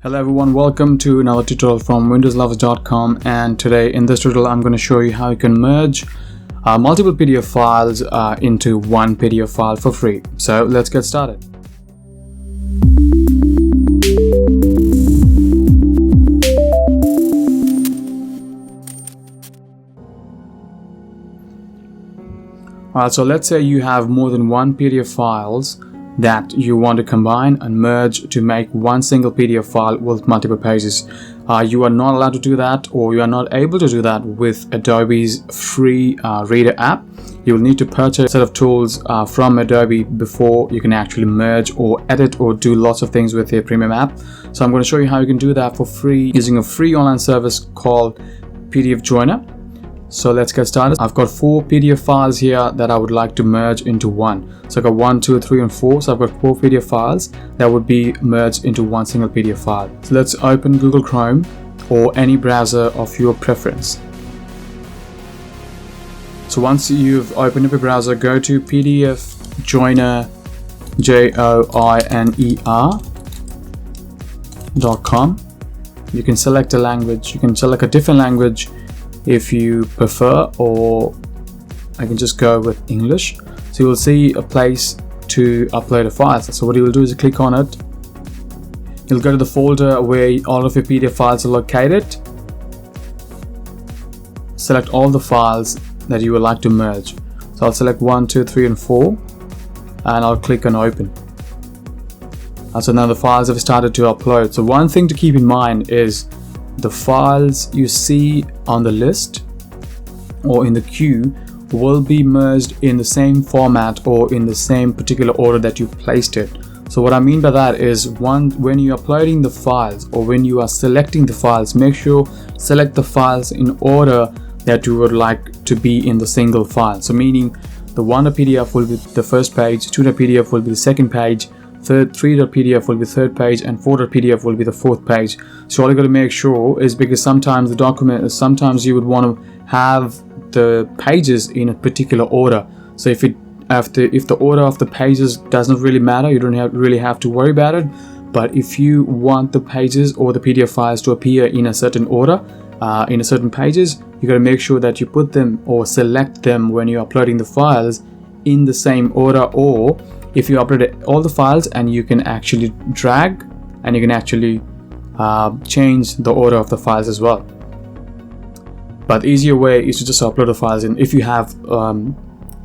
Hello everyone, welcome to another tutorial from windowslovers.com, and today in this tutorial I'm going to show you how you can merge multiple PDF files into one PDF file for free. So let's get started. Alright, so let's say you have more than one PDF files that you want to combine and merge to make one single PDF file with multiple pages. You are not allowed to do that, or you are not able to do that with Adobe's free Reader app. You will need to purchase a set of tools from Adobe before you can actually merge or edit or do lots of things with their premium app. So I'm going to show you how you can do that for free using a free online service called PDF Joiner. So let's get started. I've got 4 PDF files here that I would like to merge into one. So I've got 1, 2, 3 and 4. So I've got 4 PDF files that would be merged into one single PDF file. So let's open Google Chrome or any browser of your preference. So once you've opened up a browser, go to PDF Joiner, joiner.com. You can select a language. You can select a different language if you prefer, or I can just go with English. So you will see a place to upload a file. So what you will do is click on it. You'll go to the folder where all of your PDF files are located. Select all the files that you would like to merge. So I'll select 1, 2, 3 and 4 and I'll click on open. So now the files have started to upload. So one thing to keep in mind is the files you see on the list or in the queue will be merged in the same format or in the same particular order that you placed it. So what I mean by that is, when you're uploading the files or when you are selecting the files, make sure select the files in order that you would like to be in the single file. So meaning the 1.pdf will be the first page, 2.pdf will be the second page, 3.pdf will be the third page, and 4.pdf will be the fourth page. So all you got to make sure is, because sometimes the document, sometimes you would want to have the pages in a particular order. So if the order of the pages does not really matter, you don't really have to worry about it. But if you want the pages or the PDF files to appear in a certain order, in a certain pages, you got to make sure that you put them or select them when you're uploading the files in the same order. Or if you upload all the files, and you can actually drag and you can actually change the order of the files as well. But the easier way is to just upload the files in. If you have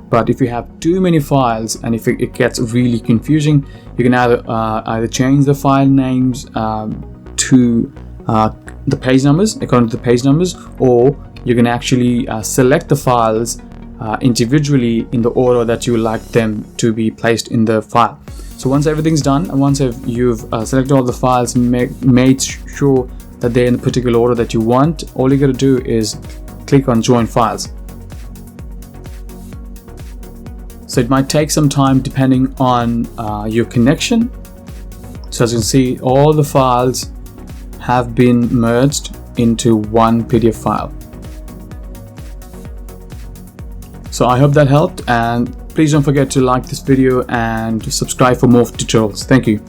but if you have too many files and if it gets really confusing, you can either change the file names to the page numbers, according to the page numbers, or you can actually select the files individually in the order that you would like them to be placed in the file. So once everything's done, and once you've selected all the files and made sure that they're in the particular order that you want, all you got to do is click on Join Files. So it might take some time depending on your connection. So as you can see, all the files have been merged into one PDF file. So I hope that helped, and please don't forget to like this video and subscribe for more tutorials. Thank you.